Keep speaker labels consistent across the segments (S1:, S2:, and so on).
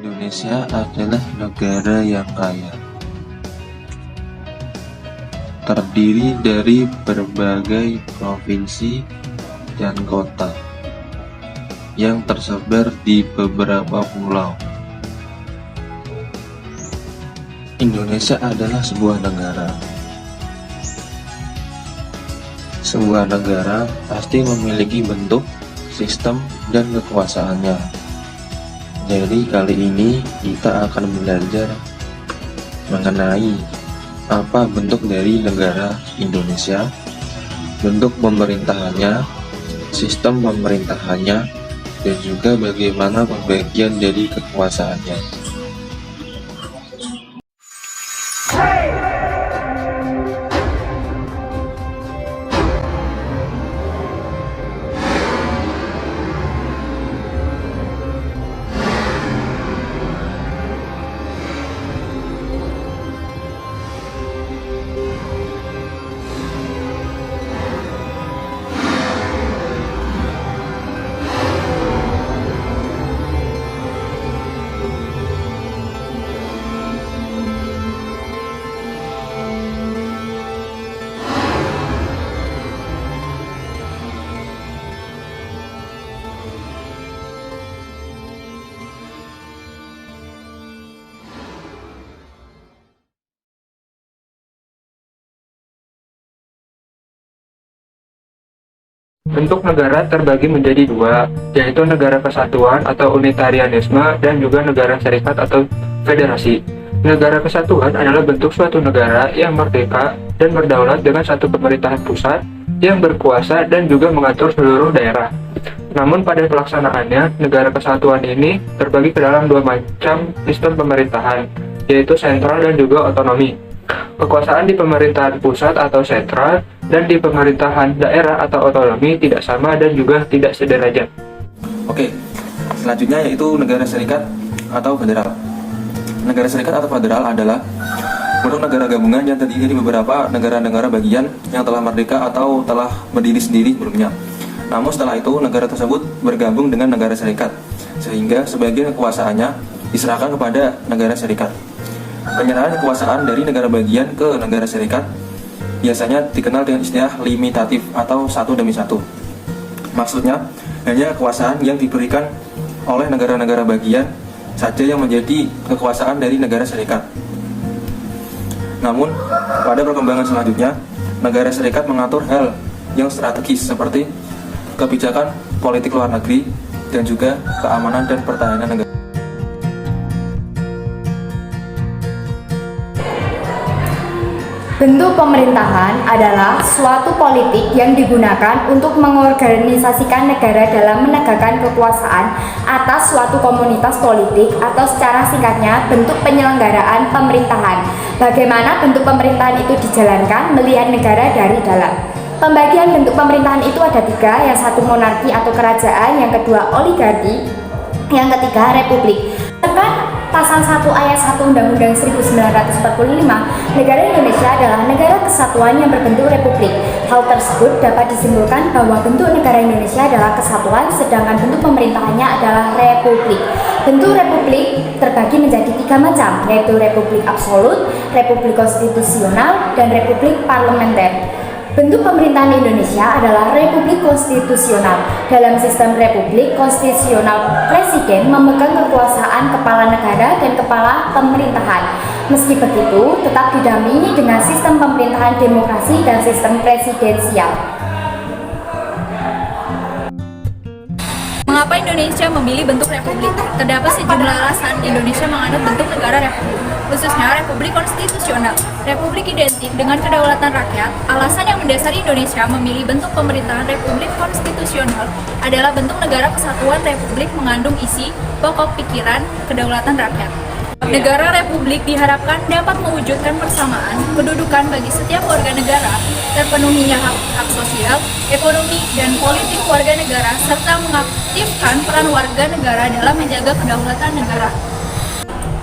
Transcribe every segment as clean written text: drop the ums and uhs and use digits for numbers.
S1: Indonesia adalah negara yang kaya, terdiri dari berbagai provinsi dan kota yang tersebar di beberapa pulau. Indonesia adalah sebuah negara. Sebuah negara pasti memiliki bentuk, sistem, dan kekuasaannya. Jadi kali ini kita akan belajar mengenai apa bentuk dari negara Indonesia, bentuk pemerintahannya, sistem pemerintahannya, dan juga bagaimana pembagian dari kekuasaannya.
S2: Bentuk negara terbagi menjadi dua, yaitu negara kesatuan atau unitarianisme dan juga negara serikat atau federasi. Negara kesatuan adalah bentuk suatu negara yang merdeka dan berdaulat dengan satu pemerintahan pusat yang berkuasa dan juga mengatur seluruh daerah. Namun pada pelaksanaannya, negara kesatuan ini terbagi ke dalam dua macam sistem pemerintahan, yaitu sentral dan juga otonomi. Kekuasaan di pemerintahan pusat atau sentral dan di pemerintahan daerah atau otonomi tidak sama dan juga tidak sederajat.
S3: Oke, selanjutnya yaitu negara serikat atau federal. Negara serikat atau federal adalah bentuk negara gabungan yang terdiri dari beberapa negara-negara bagian yang telah merdeka atau telah berdiri sendiri sebelumnya. Namun setelah itu negara tersebut bergabung dengan negara serikat, sehingga sebagian kekuasaannya diserahkan kepada negara serikat. Penyerahan kekuasaan dari negara bagian ke negara serikat biasanya dikenal dengan istilah limitatif atau satu demi satu. Maksudnya, hanya kekuasaan yang diberikan oleh negara-negara bagian saja yang menjadi kekuasaan dari negara serikat. Namun, pada perkembangan selanjutnya, negara serikat mengatur hal yang strategis seperti kebijakan politik luar negeri dan juga keamanan dan pertahanan negara.
S4: Bentuk pemerintahan adalah suatu politik yang digunakan untuk mengorganisasikan negara dalam menegakkan kekuasaan atas suatu komunitas politik atau secara singkatnya bentuk penyelenggaraan pemerintahan. Bagaimana bentuk pemerintahan itu dijalankan melihat negara dari dalam. Pembagian bentuk pemerintahan itu ada tiga, yang satu monarki atau kerajaan, yang kedua oligarki, yang ketiga republik. Pasal 1 ayat 1 Undang-Undang 1945, negara Indonesia adalah negara kesatuan yang berbentuk republik. Hal tersebut dapat disimpulkan bahwa bentuk negara Indonesia adalah kesatuan, sedangkan bentuk pemerintahannya adalah republik. Bentuk republik terbagi menjadi tiga macam, yaitu republik absolut, republik konstitusional, dan republik parlementer. Bentuk pemerintahan Indonesia adalah republik konstitusional. Dalam sistem republik konstitusional, presiden memegang kekuasaan kepala negara dan kepala pemerintahan. Meski begitu, tetap didampingi dengan sistem pemerintahan demokrasi dan sistem presidensial.
S5: Mengapa Indonesia memilih bentuk republik? Terdapat sejumlah alasan Indonesia menganut bentuk negara republik, khususnya republik konstitusional. Republik identik dengan kedaulatan rakyat. Alasan yang mendasari Indonesia memilih bentuk pemerintahan republik konstitusional adalah bentuk negara kesatuan republik mengandung isi pokok pikiran kedaulatan rakyat. Negara republik diharapkan dapat mewujudkan persamaan kedudukan bagi setiap warga negara, terpenuhinya hak sosial, ekonomi, dan politik warga negara, serta mengaktifkan peran warga negara dalam menjaga kedaulatan negara.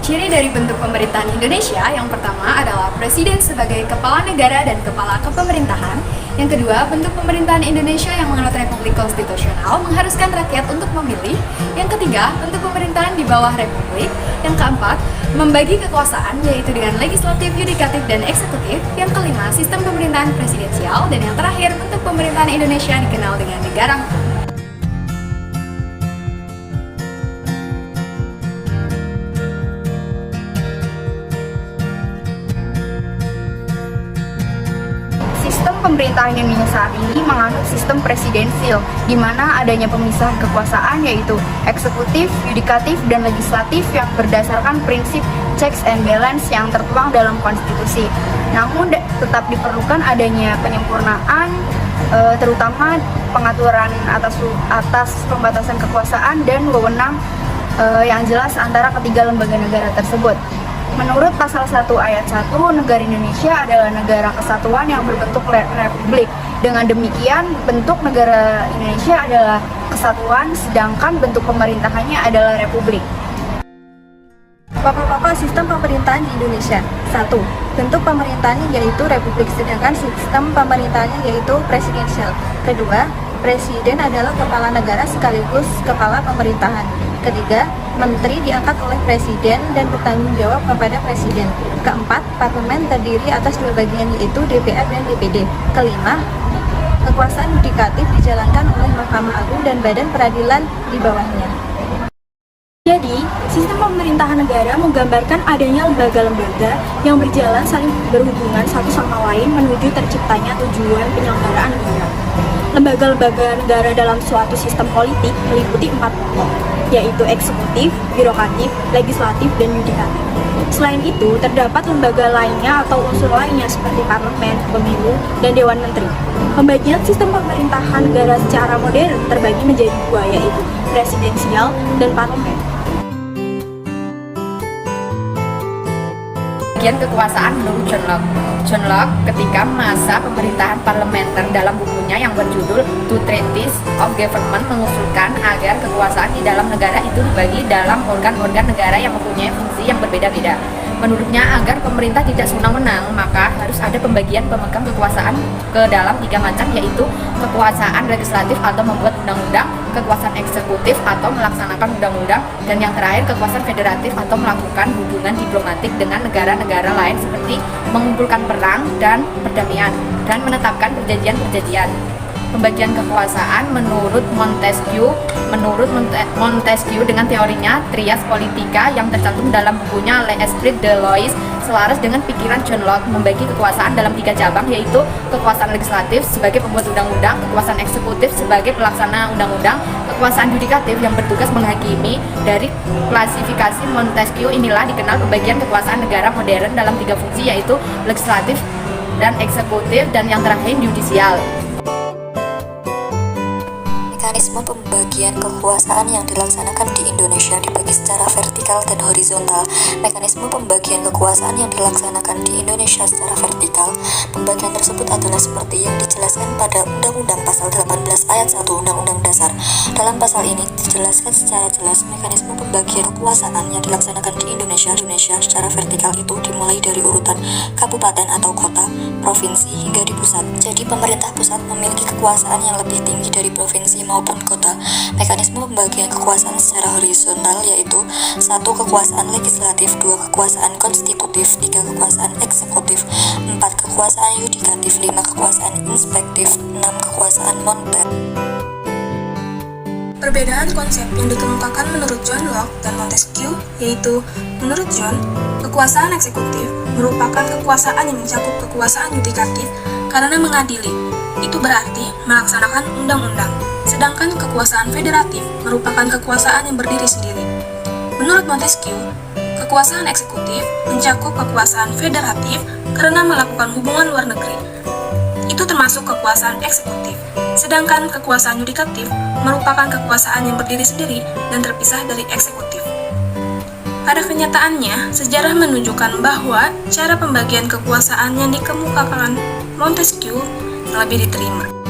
S6: Ciri dari bentuk pemerintahan Indonesia yang pertama adalah presiden sebagai kepala negara dan kepala kepemerintahan. Yang kedua, bentuk pemerintahan Indonesia yang menganut republik konstitusional mengharuskan rakyat untuk memilih. Yang ketiga, bentuk pemerintahan di bawah republik. Yang keempat, membagi kekuasaan yaitu dengan legislatif, yudikatif, dan eksekutif. Yang kelima, sistem pemerintahan presidensial. Dan yang terakhir, bentuk pemerintahan Indonesia dikenal dengan negara hukum.
S4: Sistem pemerintahan Indonesia saat ini menganut sistem presidensial, di mana adanya pemisahan kekuasaan yaitu eksekutif, yudikatif, dan legislatif yang berdasarkan prinsip checks and balance yang tertuang dalam konstitusi. Namun tetap diperlukan adanya penyempurnaan, terutama pengaturan atas pembatasan kekuasaan dan wewenang yang jelas antara ketiga lembaga negara tersebut. Menurut pasal 1 ayat 1, negara Indonesia adalah negara kesatuan yang berbentuk republik. Dengan demikian, bentuk negara Indonesia adalah kesatuan, sedangkan bentuk pemerintahannya adalah republik.
S7: Pokok-pokok sistem pemerintahan di Indonesia. 1. Bentuk pemerintahannya yaitu republik, sedangkan sistem pemerintahannya yaitu presidensial. Kedua, presiden adalah kepala negara sekaligus kepala pemerintahan. Ketiga, menteri diangkat oleh presiden dan bertanggung jawab kepada presiden. Keempat, parlemen terdiri atas dua bagian yaitu DPR dan DPD. Kelima, kekuasaan yudikatif dijalankan oleh Mahkamah Agung dan badan peradilan di bawahnya.
S6: Jadi, sistem pemerintahan negara menggambarkan adanya lembaga-lembaga yang berjalan saling berhubungan satu sama lain menuju terciptanya tujuan penyelenggaraan negara. Lembaga-lembaga negara dalam suatu sistem politik meliputi 4 pokok, yaitu eksekutif, birokratif, legislatif, dan yudikatif. Selain itu, terdapat lembaga lainnya atau unsur lainnya seperti parlemen, pemilu, dan dewan menteri. Pembagian sistem pemerintahan negara secara modern terbagi menjadi dua, yaitu presidensial dan parlemen.
S5: Bagian kekuasaan menurut John Locke. John Locke ketika masa pemerintahan parlementer dalam bukunya yang berjudul Two Treatises of Government mengusulkan agar kekuasaan di dalam negara itu dibagi dalam organ-organ negara yang mempunyai fungsi yang berbeda-beda. Menurutnya, agar pemerintah tidak sewenang-wenang, maka harus ada pembagian pemegang kekuasaan ke dalam 3 macam, yaitu kekuasaan legislatif atau membuat undang-undang, kekuasaan eksekutif atau melaksanakan undang-undang, dan yang terakhir kekuasaan federatif atau melakukan hubungan diplomatik dengan negara-negara lain seperti mengumpulkan perang dan perdamaian, dan menetapkan perjanjian-perjanjian. Pembagian kekuasaan menurut Montesquieu dengan teorinya trias politica yang tercantum dalam bukunya L'Esprit de Lois selaras dengan pikiran John Locke, membagi kekuasaan dalam 3 cabang, yaitu kekuasaan legislatif sebagai pembuat undang-undang, kekuasaan eksekutif sebagai pelaksana undang-undang, kekuasaan yudikatif yang bertugas menghakimi. Dari klasifikasi Montesquieu inilah dikenal pembagian kekuasaan negara modern dalam 3 fungsi, yaitu legislatif dan eksekutif, dan yang terakhir yudisial.
S8: Mekanisme pembagian kekuasaan yang dilaksanakan di Indonesia dibagi secara vertikal dan horizontal. Mekanisme pembagian kekuasaan yang dilaksanakan di Indonesia secara vertikal, pembagian tersebut adalah seperti yang dijelaskan pada Undang-Undang Pasal 18 Ayat 1 Undang-Undang Dasar. Dalam pasal ini dijelaskan secara jelas mekanisme pembagian kekuasaan yang dilaksanakan di Indonesia secara vertikal itu dimulai dari urutan kabupaten atau kota, provinsi, hingga di pusat. Jadi pemerintah pusat memiliki kekuasaan yang lebih tinggi dari provinsi maupun kota. Mekanisme pembagian kekuasaan secara horizontal yaitu 1. Kekuasaan legislatif, 2. Kekuasaan konstitutif, 3. Kekuasaan eksekutif, 4. Kekuasaan yudikatif, 5. Kekuasaan inspektif, 6. Kekuasaan moneter.
S7: Perbedaan konsep yang dikemukakan menurut John Locke dan Montesquieu yaitu, menurut John, kekuasaan eksekutif merupakan kekuasaan yang mencakup kekuasaan yudikatif karena mengadili, itu berarti melaksanakan undang-undang. Sedangkan kekuasaan federatif merupakan kekuasaan yang berdiri sendiri. Menurut Montesquieu, kekuasaan eksekutif mencakup kekuasaan federatif karena melakukan hubungan luar negeri. Itu termasuk kekuasaan eksekutif. Sedangkan kekuasaan yudikatif merupakan kekuasaan yang berdiri sendiri dan terpisah dari eksekutif. Pada kenyataannya, sejarah menunjukkan bahwa cara pembagian kekuasaan yang dikemukakan Montesquieu lebih diterima.